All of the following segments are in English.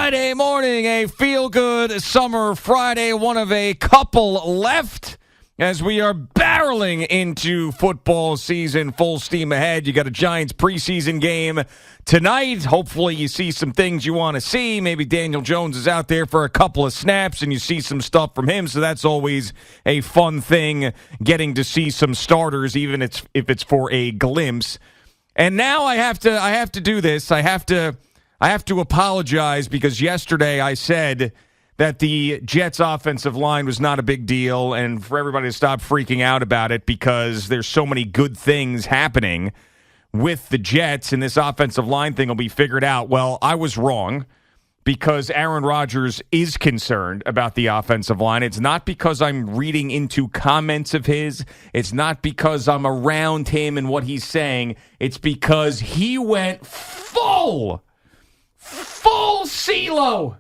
Friday morning, a feel-good summer Friday, one of a couple left as we are barreling into football season, full steam ahead. You got a Giants preseason game tonight. Hopefully you see some things you want to see. Maybe Daniel Jones is out there for a couple of snaps and you see some stuff from him, so that's always a fun thing, getting to see some starters, even if it's for a glimpse. And now I have to do this. I have to apologize because yesterday I said that the Jets' offensive line was not a big deal, and for everybody to stop freaking out about it because there's so many good things happening with the Jets, and this offensive line thing will be figured out. Well, I was wrong because Aaron Rodgers is concerned about the offensive line. It's not because I'm reading into comments of his. It's not because I'm around him and what he's saying. It's because he went full CeeLo.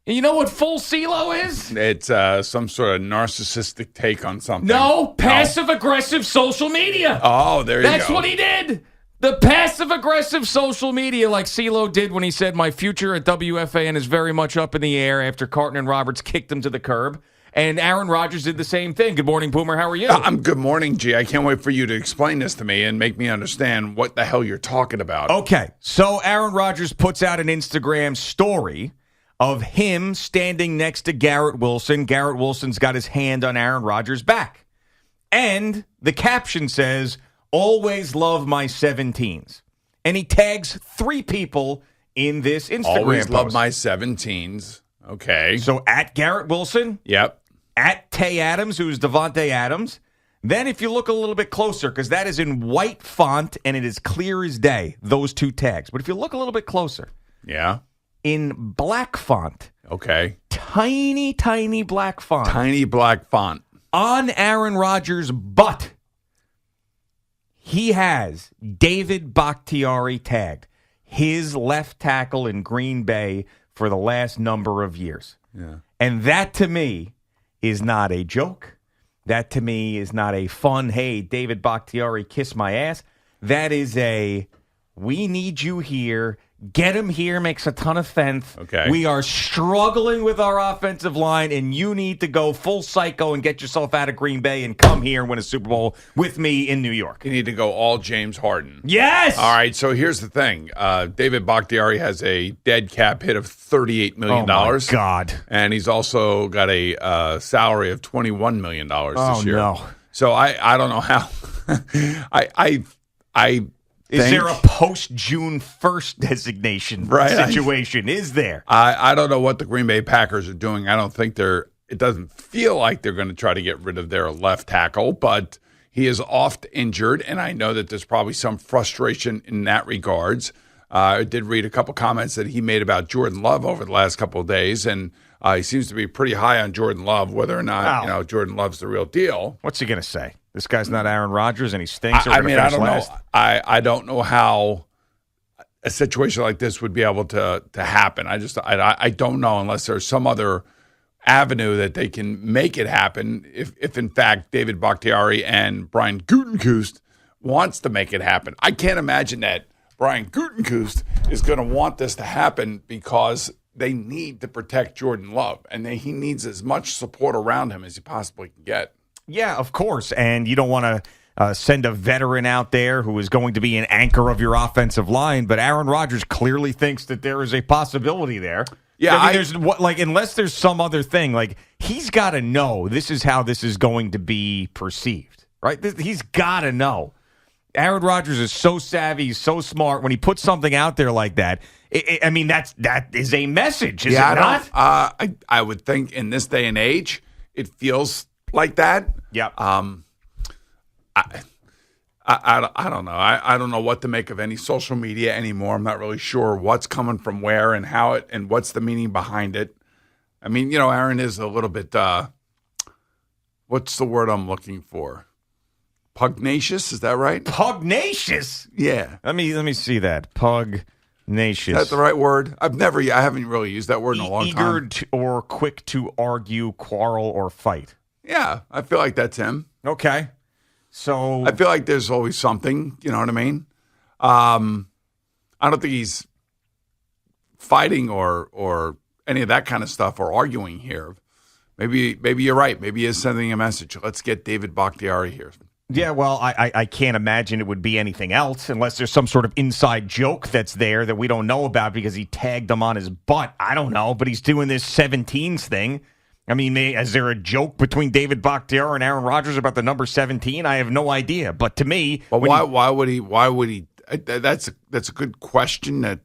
You know what full CeeLo is? It's some sort of narcissistic take on something. No, passive-aggressive social media. Oh, there you go. That's what he did. The passive-aggressive social media, like CeeLo did when he said, my future at WFAN is very much up in the air after Carton and Roberts kicked him to the curb. And Aaron Rodgers did the same thing. Good morning, Boomer. How are you? I'm good morning, G. I can't wait for you to explain this to me and make me understand what the hell you're talking about. Okay, so Aaron Rodgers puts out an Instagram story of him standing next to Garrett Wilson. Garrett Wilson's got his hand on Aaron Rodgers' back. And the caption says, always love my 17s. And he tags 3 people in this Instagram Always post. love my 17s. Okay. So at Garrett Wilson. Yep. At Tay Adams, who's Devontae Adams. Then if you look a little bit closer, because that is in white font and it is clear as day, those 2 tags. But if you look a little bit closer. Yeah. In black font. Okay. Tiny, tiny black font. Tiny black font. On Aaron Rodgers' butt, he has David Bakhtiari tagged, his left tackle in Green Bay for the last number of years. Yeah. And that, to me, is not a joke. That, to me, is not a fun, hey, David Bakhtiari, kiss my ass. That is a, we need you here. Get him here makes a ton of sense. Okay. We are struggling with our offensive line, and you need to go full psycho and get yourself out of Green Bay and come here and win a Super Bowl with me in New York. You need to go all James Harden. Yes! All right, so here's the thing. David Bakhtiari has a dead cap hit of $38 million. Oh, my God. And he's also got a salary of $21 million this year. Oh, no. So I don't know how. Is there a post-June 1st designation situation? Is there? I don't know what the Green Bay Packers are doing. I don't think it doesn't feel like they're going to try to get rid of their left tackle, but he is oft injured, and I know that there's probably some frustration in that regards. I did read a couple comments that he made about Jordan Love over the last couple of days, and he seems to be pretty high on Jordan Love, whether or not Jordan Love's the real deal. What's he going to say? This guy's not Aaron Rodgers, and he stinks. I don't know. I don't know how a situation like this would be able to happen. I don't know unless there's some other avenue that they can make it happen. If in fact David Bakhtiari and Brian Gutekunst wants to make it happen, I can't imagine that Brian Gutekunst is going to want this to happen because they need to protect Jordan Love, and he needs as much support around him as he possibly can get. Yeah, of course. And you don't want to send a veteran out there who is going to be an anchor of your offensive line. But Aaron Rodgers clearly thinks that there is a possibility there. Yeah, unless there's some other thing, like he's got to know this is how this is going to be perceived, right? He's got to know. Aaron Rodgers is so savvy, he's so smart. When he puts something out there like that, that is a message, is it not? I would think in this day and age, it feels like that. Yeah. I don't know. I don't know what to make of any social media anymore. I'm not really sure what's coming from where and how it and what's the meaning behind it. I mean, Aaron is a little bit. What's the word I'm looking for? Pugnacious, is that right? Pugnacious? Yeah. Let me see that. Pugnacious. Is that the right word? I haven't really used that word in a long time. Eager or quick to argue, quarrel, or fight. Yeah, I feel like that's him. Okay. So I feel like there's always something, you know what I mean? I don't think he's fighting or any of that kind of stuff or arguing here. Maybe you're right. Maybe he is sending a message. Let's get David Bakhtiari here. Yeah, well, I can't imagine it would be anything else unless there's some sort of inside joke that's there that we don't know about because he tagged him on his butt. I don't know, but he's doing this 17s thing. I mean, is there a joke between David Bakhtiari and Aaron Rodgers about the number 17? I have no idea. But to me, but why would he? That's a good question.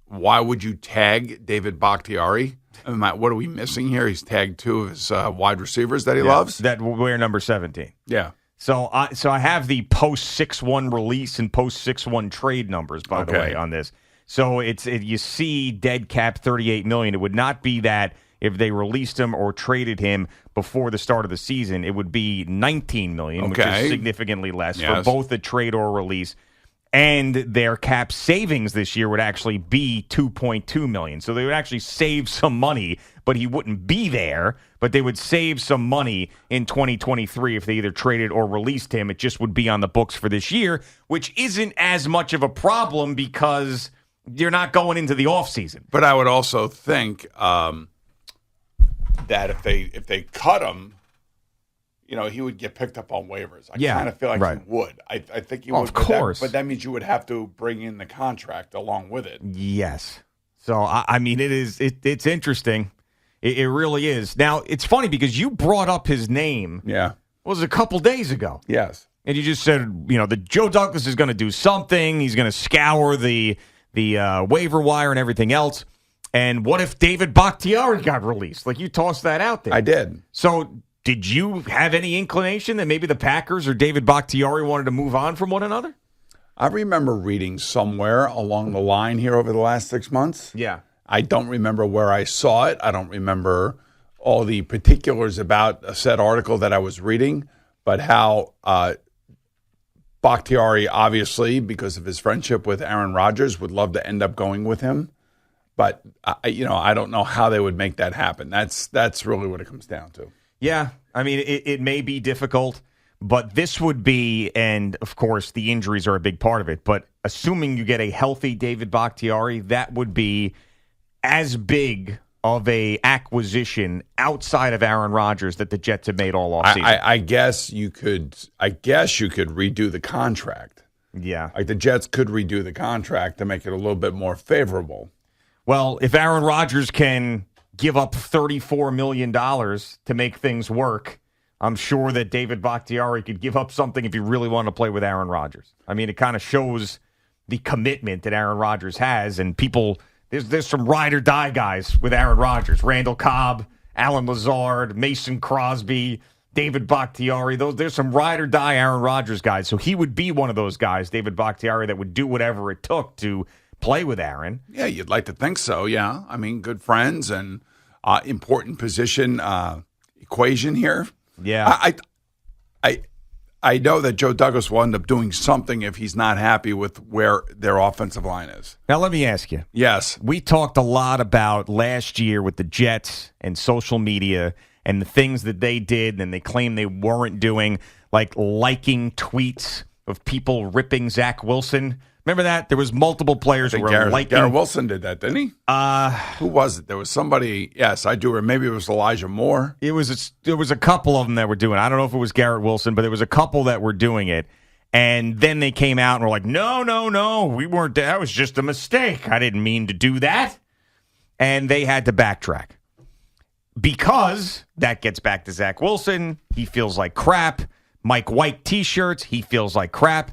Why would you tag David Bakhtiari? What are we missing here? He's tagged two of his wide receivers that he loves that wear number 17. Yeah. So I have the post 6-1 release and post 6-1 trade numbers, by the way, on this. So you see dead cap $38 million. It would not be that if they released him or traded him before the start of the season. It would be $19 million, which is significantly less for both the trade or release. And their cap savings this year would actually be $2.2 million. So they would actually save some money, but he wouldn't be there. But they would save some money in 2023 if they either traded or released him. It just would be on the books for this year, which isn't as much of a problem because you're not going into the offseason. But I would also think that if they cut him, he would get picked up on waivers. I kind of feel like he would. I think he would. Of course. But that means you would have to bring in the contract along with it. Yes. So, I mean, it's interesting. It really is. Now, it's funny because you brought up his name. Yeah. Was a couple days ago. Yes. And you just said, the Joe Douglas is going to do something. He's going to scour the waiver wire and everything else. And what if David Bakhtiari got released? Like, you tossed that out there. I did. So, did you have any inclination that maybe the Packers or David Bakhtiari wanted to move on from one another? I remember reading somewhere along the line here over the last 6 months. Yeah. I don't remember where I saw it. I don't remember all the particulars about a said article that I was reading, but how Bakhtiari, obviously, because of his friendship with Aaron Rodgers, would love to end up going with him. But, I don't know how they would make that happen. That's really what it comes down to. Yeah, I mean, it may be difficult, but this would be, and of course the injuries are a big part of it, but assuming you get a healthy David Bakhtiari, that would be as big of a acquisition outside of Aaron Rodgers that the Jets have made all offseason. I guess you could redo the contract. Yeah. Like the Jets could redo the contract to make it a little bit more favorable. Well, if Aaron Rodgers can give up $34 million to make things work, I'm sure that David Bakhtiari could give up something if he really wanted to play with Aaron Rodgers. I mean, it kind of shows the commitment that Aaron Rodgers has, and people, there's some ride or die guys with Aaron Rodgers. Randall Cobb, Alan Lazard, Mason Crosby, David Bakhtiari. There's some ride or die Aaron Rodgers guys. So he would be one of those guys, David Bakhtiari, that would do whatever it took to play with Aaron. Yeah, you'd like to think so, yeah. I mean, good friends and important position equation here. Yeah. I know that Joe Douglas will end up doing something if he's not happy with where their offensive line is. Now, let me ask you. Yes. We talked a lot about last year with the Jets and social media and the things that they did and they claimed they weren't doing, like liking tweets of people ripping Zach Wilson. Remember that? There was multiple players who were liking. Garrett Wilson did that, didn't he? Who was it? There was somebody. Yes, I do. Or maybe it was Elijah Moore. There was a couple of them that were doing it. I don't know if it was Garrett Wilson, but there was a couple that were doing it. And then they came out and were like, no, we weren't. That was just a mistake. I didn't mean to do that. And they had to backtrack. Because that gets back to Zach Wilson. He feels like crap. Mike White T-shirts. He feels like crap.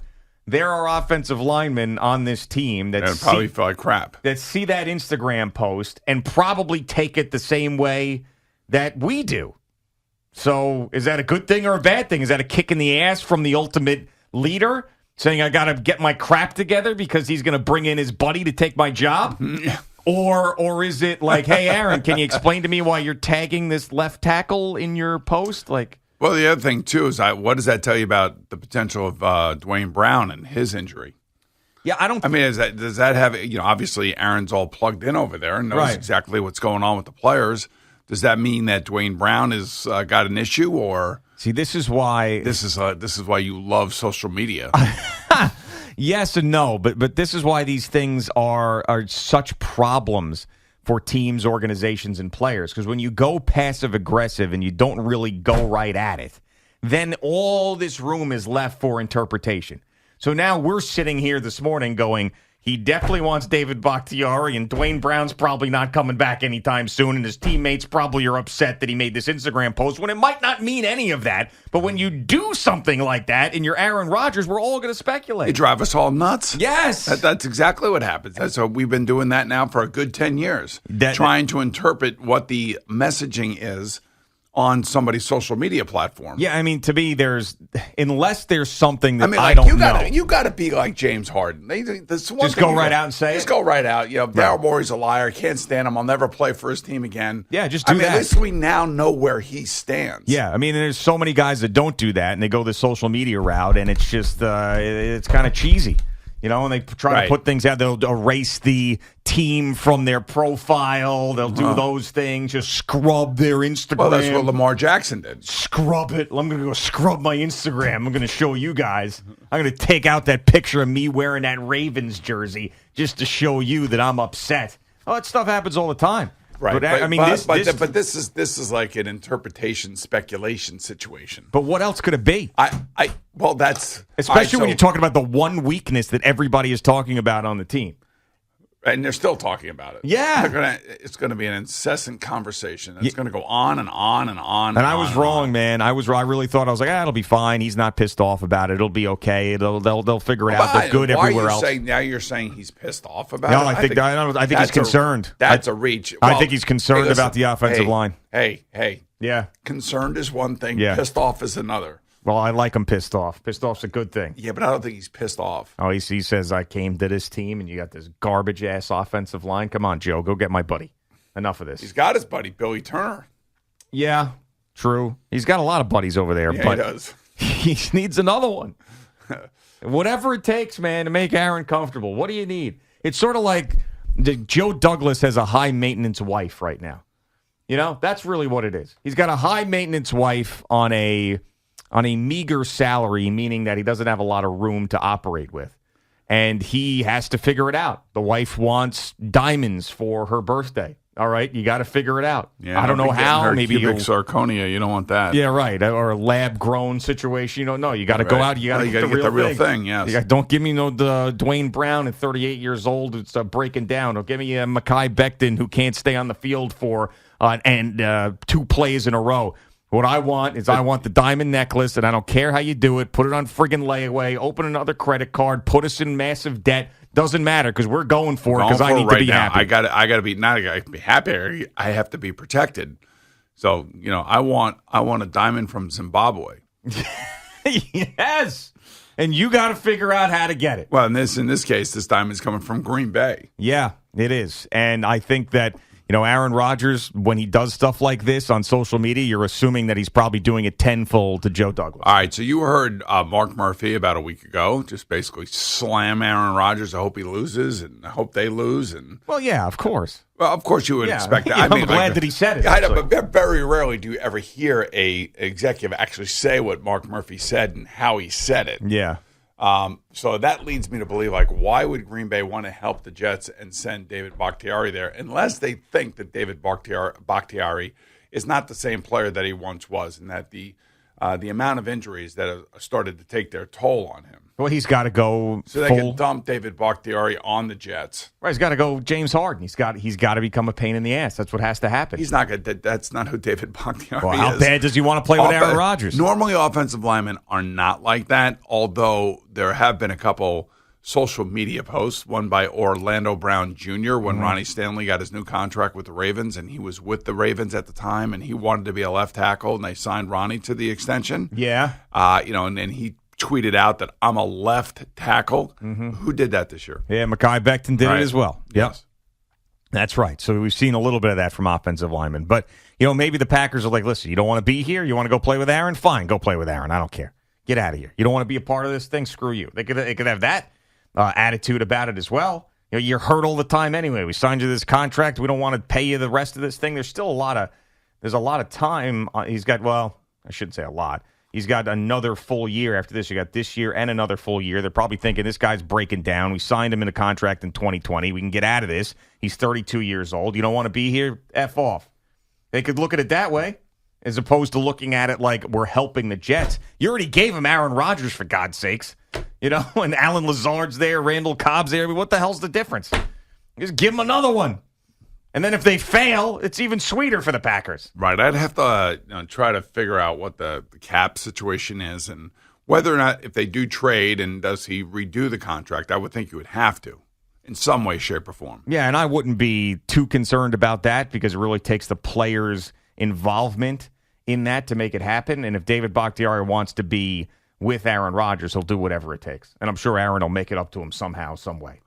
There are offensive linemen on this team that probably feel like crap. That see that Instagram post and probably take it the same way that we do. So is that a good thing or a bad thing? Is that a kick in the ass from the ultimate leader saying I got to get my crap together because he's going to bring in his buddy to take my job? Or is it like, hey, Aaron, can you explain to me why you're tagging this left tackle in your post? Like, well, the other thing, too, is what does that tell you about the potential of Dwayne Brown and his injury? Yeah, does that have, obviously Aaron's all plugged in over there and knows exactly what's going on with the players. Does that mean that Dwayne Brown has got an issue or? See, this is why you love social media. Yes and no, but this is why these things are such problems for teams, organizations, and players. Because when you go passive-aggressive and you don't really go right at it, then all this room is left for interpretation. So now we're sitting here this morning going, he definitely wants David Bakhtiari, and Dwayne Brown's probably not coming back anytime soon, and his teammates probably are upset that he made this Instagram post when it might not mean any of that. But when you do something like that and you're Aaron Rodgers, we're all going to speculate. You drive us all nuts. Yes. That's exactly what happens. That's what we've been doing that now for a good 10 years, trying to interpret what the messaging is on somebody's social media platform. Yeah, I mean, to me, unless there's something that like, I don't know. You got to be like James Harden. Just go right out and say it? Just go right out. Daryl Morey's a liar. Can't stand him. I'll never play for his team again. Yeah, just do that. At least we now know where he stands. Yeah, I mean, there's so many guys that don't do that, and they go the social media route, and it's just, it's kind of cheesy. And they try to put things out. They'll erase the team from their profile. They'll do those things. Just scrub their Instagram. Well, that's what Lamar Jackson did. Scrub it. I'm going to go scrub my Instagram. I'm going to show you guys. I'm going to take out that picture of me wearing that Ravens jersey just to show you that I'm upset. Oh, that stuff happens all the time. Right, but this is like an interpretation, speculation situation. But what else could it be? That's especially when you're talking about the one weakness that everybody is talking about on the team. And they're still talking about it. Yeah. It's going to be an incessant conversation. It's going to go on and on and on. And I was wrong, man. I really thought, I was like, it'll be fine. He's not pissed off about it. It'll be okay. They'll figure it out. They're good everywhere else. Now you're saying he's pissed off about it? No, I think he's concerned. That's a reach. Well, I think he's concerned about the offensive line. Hey. Yeah. Concerned is one thing. Pissed off is another. Well, I like him pissed off. Pissed off's a good thing. Yeah, but I don't think he's pissed off. Oh, he says, I came to this team, and you got this garbage-ass offensive line. Come on, Joe. Go get my buddy. Enough of this. He's got his buddy, Billy Turner. Yeah, true. He's got a lot of buddies over there. Yeah, but he does. He needs another one. Whatever it takes, man, to make Aaron comfortable. What do you need? It's sort of like Joe Douglas has a high-maintenance wife right now. That's really what it is. He's got a high-maintenance wife on a meager salary, meaning that he doesn't have a lot of room to operate with. And he has to figure it out. The wife wants diamonds for her birthday. All right, you got to figure it out. Yeah, I don't know how. Maybe cubic zirconia. You don't want that. Yeah, right. Or a lab-grown situation. No, you got to go out. You got to get the real thing. Yes. Don't give me the Dwayne Brown at 38 years old who's breaking down. Don't give me a Mekhi Becton who can't stay on the field for 2 plays in a row. What I want is the diamond necklace, and I don't care how you do it. Put it on friggin' layaway. Open another credit card. Put us in massive debt. Doesn't matter because we're going for it because I need to be happy. I got to be happy. I have to be protected. So I want a diamond from Zimbabwe. Yes, and you got to figure out how to get it. Well, in this case, this diamond's coming from Green Bay. Yeah, it is, and I think that. Aaron Rodgers, when he does stuff like this on social media, you're assuming that he's probably doing it tenfold to Joe Douglas. All right, so you heard Mark Murphy about a week ago just basically slam Aaron Rodgers. I hope he loses, and I hope they lose. And well, yeah, of course. Well, of course you would expect that. I'm glad that he said it. I know, but very rarely do you ever hear a executive actually say what Mark Murphy said and how he said it. Yeah. So that leads me to believe, why would Green Bay want to help the Jets and send David Bakhtiari there unless they think that David Bakhtiari is not the same player that he once was, and that the amount of injuries that have started to take their toll on him. Well, he's got to go so they can dump David Bakhtiari on the Jets. Right, he's got to go James Harden. He's got to become a pain in the ass. That's what has to happen. He's not good. That's not who David Bakhtiari is. How bad does he want to play with Aaron Rodgers? Normally, offensive linemen are not like that, although there have been a couple social media posts, one by Orlando Brown Jr. when Ronnie Stanley got his new contract with the Ravens, and he was with the Ravens at the time, and he wanted to be a left tackle, and they signed Ronnie to the extension. Yeah. And then he tweeted out that I'm a left tackle. Mm-hmm. Who did that this year? Yeah, Mekhi Becton did it as well. Yep. Yes. That's right. So we've seen a little bit of that from offensive linemen. But, maybe the Packers are like, listen, you don't want to be here? You want to go play with Aaron? Fine, go play with Aaron. I don't care. Get out of here. You don't want to be a part of this thing? Screw you. They could have that attitude about it as well. You're hurt all the time anyway. We signed you this contract. We don't want to pay you the rest of this thing. There's still a lot of time. He's got, I shouldn't say a lot. He's got another full year after this. You got this year and another full year. They're probably thinking this guy's breaking down. We signed him in a contract in 2020. We can get out of this. He's 32 years old. You don't want to be here? F off. They could look at it that way as opposed to looking at it like we're helping the Jets. You already gave him Aaron Rodgers, for God's sakes. And Alan Lazard's there, Randall Cobb's there. I mean, what the hell's the difference? Just give him another one. And then if they fail, it's even sweeter for the Packers. Right. I'd have to try to figure out what the cap situation is and whether or not if they do trade and does he redo the contract. I would think you would have to in some way, shape, or form. Yeah, and I wouldn't be too concerned about that because it really takes the players' involvement in that to make it happen. And if David Bakhtiari wants to be with Aaron Rodgers, he'll do whatever it takes. And I'm sure Aaron will make it up to him somehow, some way.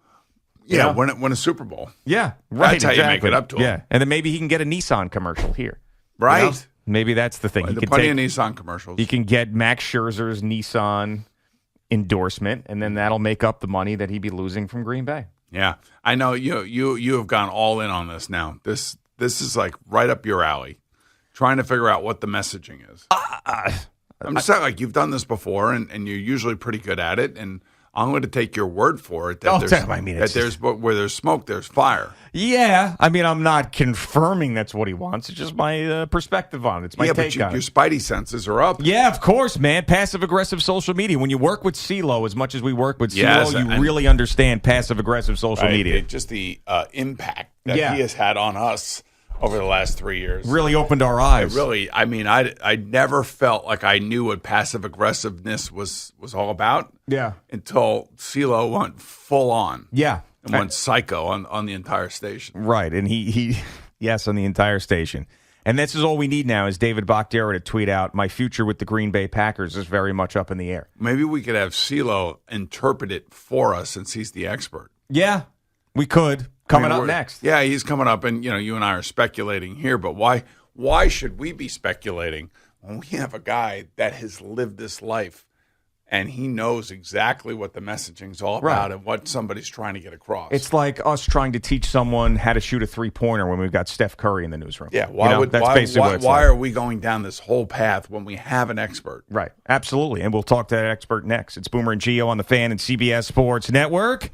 Yeah, win a Super Bowl. Yeah, right. That's how you make it up to him. Yeah, and then maybe he can get a Nissan commercial here. Right. Maybe that's the thing. Well, there are plenty of Nissan commercials. He can get Max Scherzer's Nissan endorsement, and then that'll make up the money that he'd be losing from Green Bay. Yeah, I know you have gone all in on this now. This is like right up your alley, trying to figure out what the messaging is. I'm just saying, like you've done this before, and you're usually pretty good at it, and I'm going to take your word for it that where there's smoke, there's fire. Yeah, I mean, I'm not confirming that's what he wants. It's just my perspective on it. It's my take on it. Your spidey senses are up. Yeah, of course, man. Passive-aggressive social media. When you work with CeeLo as much as we work with CeeLo, you really understand passive-aggressive social media. Just the impact that he has had on us over the last 3 years. Really opened our eyes. I never felt like I knew what passive aggressiveness was all about. Yeah. Until CeeLo went full on. Yeah. And went psycho on the entire station. Right. And he yes, on the entire station. And this is all we need now is David Bakhtiari to tweet out, my future with the Green Bay Packers is very much up in the air. Maybe we could have CeeLo interpret it for us since he's the expert. Yeah, we could. Coming up next. Yeah, he's coming up, and you and I are speculating here, but why should we be speculating when we have a guy that has lived this life and he knows exactly what the messaging's all about and what somebody's trying to get across? It's like us trying to teach someone how to shoot a three-pointer when we've got Steph Curry in the newsroom. Yeah, why are we going down this whole path when we have an expert? Right, absolutely, and we'll talk to that expert next. It's Boomer and Gio on the Fan and CBS Sports Network.